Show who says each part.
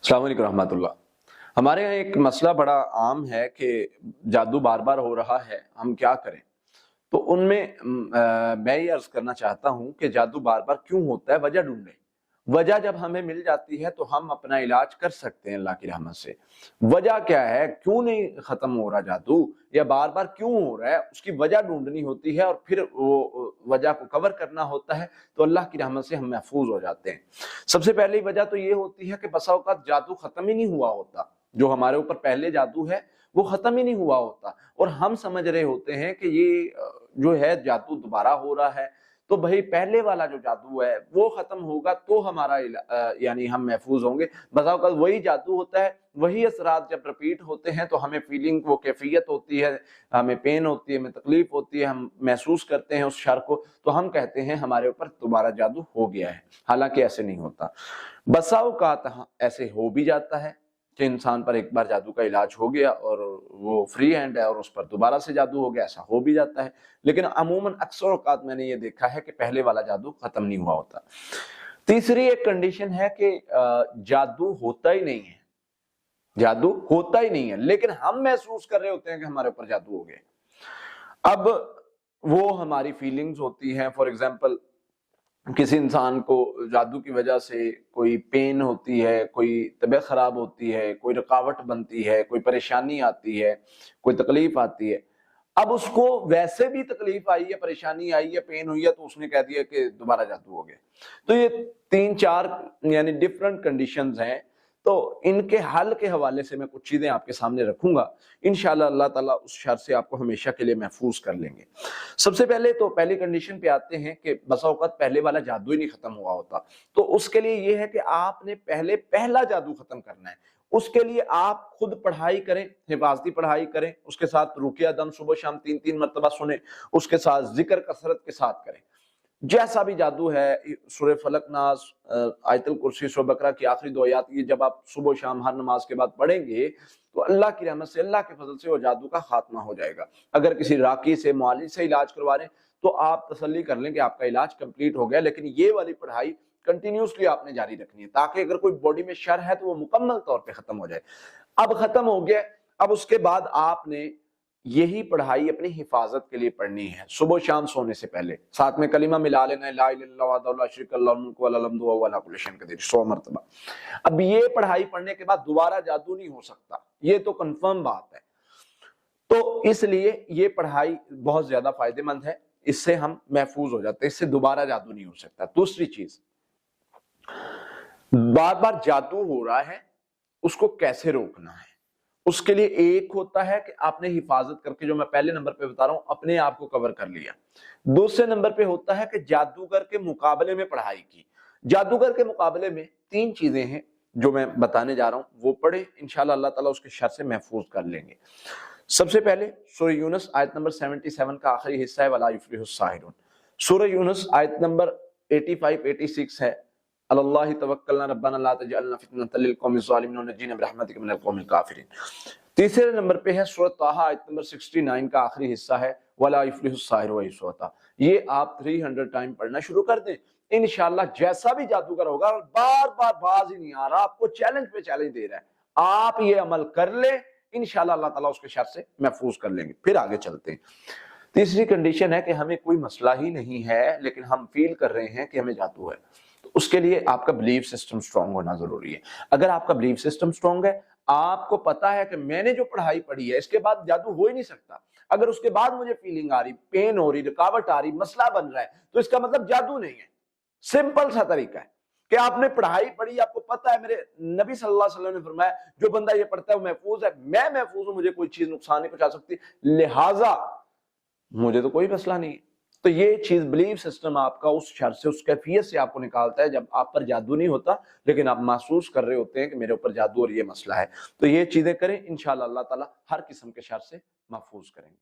Speaker 1: अस्सलाम वालेकुम रहमतुल्लाह। हमारे यहाँ एक मसला बड़ा आम है कि जादू बार बार हो रहा है, हम क्या करें। तो उनमें मैं ये अर्ज करना चाहता हूँ कि जादू बार बार क्यों होता है, वजह ढूंढें। वजह जब हमें मिल जाती है तो हम अपना इलाज कर सकते हैं अल्लाह की रहमत से। वजह क्या है, क्यों नहीं खत्म हो रहा जादू, या बार बार क्यों हो रहा है, उसकी वजह ढूंढनी होती है और फिर वो वजह को कवर करना होता है, तो अल्लाह की रहमत से हम महफूज हो जाते हैं। सबसे पहली वजह तो ये होती है कि बसा औकात जादू खत्म ही नहीं हुआ होता। जो हमारे ऊपर पहले जादू है वो खत्म ही नहीं हुआ होता और हम समझ रहे होते हैं कि ये जो है जादू दोबारा हो रहा है। तो भाई पहले वाला जो जादू है वो खत्म होगा तो हमारा यानी हम महफूज होंगे। बता औकात वही जादू होता है, वही असरात जब रिपीट होते हैं तो हमें फीलिंग, वो कैफियत होती है, हमें पेन होती है, हमें तकलीफ होती है, हम महसूस करते हैं उस शर को, तो हम कहते हैं हमारे ऊपर दोबारा जादू हो गया है। हालांकि ऐसे नहीं होता। बसा औकात ऐसे हो भी जाता है कि इंसान पर एक बार जादू का इलाज हो गया और वो फ्री हैंड है और उस पर दोबारा से जादू हो गया, ऐसा हो भी जाता है। लेकिन अमूमन अक्सर औकात मैंने ये देखा है कि पहले वाला जादू खत्म नहीं हुआ होता। तीसरी एक कंडीशन है कि जादू होता ही नहीं है, जादू होता ही नहीं है, लेकिन हम महसूस कर रहे होते हैं कि हमारे ऊपर जादू हो गया। अब वो हमारी फीलिंग्स होती हैं। फॉर एग्जाम्पल, किसी इंसान को जादू की वजह से कोई पेन होती है, कोई तबीयत खराब होती है, कोई रुकावट बनती है, कोई परेशानी आती है, कोई तकलीफ आती है। अब उसको वैसे भी तकलीफ आई है, परेशानी आई है, पेन हुई है, तो उसने कह दिया कि दोबारा जादू हो गया। तो ये 3-4 यानी डिफरेंट कंडीशंस हैं। तो इनके हल के हवाले से मैं कुछ चीजें आपके सामने रखूंगा। इंशाल्लाह अल्लाह ताला उस शर से आपको हमेशा के लिए महफूज कर लेंगे। सबसे पहले तो पहली कंडीशन पे आते हैं कि बसा औकात पहले वाला जादू ही नहीं खत्म हुआ होता। तो उसके लिए ये है कि आपने पहले पहला जादू खत्म करना है। उसके लिए आप खुद पढ़ाई करें, हिफाजती पढ़ाई करें, उसके साथ रुकिया दम सुबह शाम 3-3 मरतबा सुने, उसके साथ जिक्र कसरत के साथ करें। जैसा भी जादू है, सूरह फलक नास, आयतुल कुर्सी, सूरह बकरा की आखिरी 2 आयत, ये जब आप सुबह शाम हर नमाज के बाद पढ़ेंगे तो अल्लाह की रहमत से, अल्लाह के फजल से वो जादू का खात्मा हो जाएगा। अगर किसी राकी से, मुआलिज से इलाज करवा रहे हैं तो आप तसल्ली कर लें कि आपका इलाज कंप्लीट हो गया। लेकिन ये वाली पढ़ाई कंटिन्यूसली आपने जारी रखनी है ताकि अगर कोई बॉडी में शर है तो वो मुकम्मल तौर पे खत्म हो जाए। अब खत्म हो गया, अब उसके बाद आपने यही पढ़ाई अपनी हिफाजत के लिए पढ़नी है सुबह शाम सोने से पहले। साथ में कलीमा मिला लेना है, ला इलाहा इल्लल्लाह वहदहु ला शरीका लहु मुल्कु व लहुल हम्दु व हुवा अला कुल्लि शैइन क़दीर, 100 मरतबा। अब ये पढ़ाई पढ़ने के बाद दोबारा जादू नहीं हो सकता, ये तो कंफर्म बात है। तो इसलिए ये पढ़ाई बहुत ज्यादा फायदेमंद है, इससे हम महफूज हो जाते हैं, इससे दोबारा जादू नहीं हो सकता। दूसरी चीज, बार बार जादू हो रहा है, उसको कैसे रोकना है। उसके लिए एक होता है कि आपने हिफाजत करके, जो मैं पहले नंबर पे बता रहा हूं, अपने आप को कवर कर लिया। दूसरे नंबर पे होता है कि जादूगर के मुकाबले में पढ़ाई की। जादूगर के मुकाबले में 3 चीजें हैं जो मैं बताने जा रहा हूं, वो पढ़े, इंशाल्लाह अल्लाह ताला उसके शर से महफूज कर लेंगे। सबसे पहले सूरह यूनुस आयत नंबर 77 का आखिरी हिस्सा है, वला युफ्लिहुस साहिरून। सूरह यूनुस आयत नंबर 85-86 है, अल्लाह तवक्कलना रब्बना ला तजअलना फितनतल लिल कौमिज़ ज़ालिमीन व नज्जिना बिरहमतिका मिनल कौमिल काफिरीन। तीसरे नंबर पे है सूरह ताहा आयत नंबर 69 का आखिरी हिस्सा है, वला युफ्लिहुस साहिरू व युसवता। ये आप 300 टाइम पढ़ना शुरू कर दें, इंशाल्लाह जैसा भी जादूगर होगा, बार बार बाज ही नहीं आ रहा, आपको चैलेंज पे चैलेंज दे रहा है, आप ये अमल कर ले, इंशाल्लाह अल्लाह ताला उसके शर से महफूज कर लेंगे। फिर आगे चलते हैं। तीसरी कंडीशन है कि हमें कोई मसला ही नहीं है लेकिन हम फील कर रहे हैं कि हमें जादू है। तो उसके लिए आपका बिलीफ सिस्टम स्ट्रांग होना जरूरी है। अगर आपका बिलीफ सिस्टम स्ट्रांग है, आपको पता है कि मैंने जो पढ़ाई पढ़ी है इसके बाद जादू हो ही नहीं सकता, अगर उसके बाद मुझे फीलिंग आ रही, पेन हो रही, रुकावट आ रही, मसला बन रहा है, तो इसका मतलब जादू नहीं है। सिंपल सा तरीका है कि आपने पढ़ाई पढ़ी, आपको पता है, मेरे नबी सल्लल्लाहु अलैहि वसल्लम ने फरमाया जो बंदा ये पढ़ता है वो महफूज है। मैं महफूज हूं, मुझे कोई चीज नुकसान नहीं पहुंचा सकती, लिहाजा मुझे तो कोई मसला नहीं है। तो ये चीज, बिलीफ सिस्टम आपका उस शर से, उस कैफियत से आपको निकालता है जब आप पर जादू नहीं होता लेकिन आप महसूस कर रहे होते हैं कि मेरे ऊपर जादू और ये मसला है। तो ये चीजें करें, इंशाल्लाह अल्लाह ताला हर किस्म के शर से महफूज करेंगे।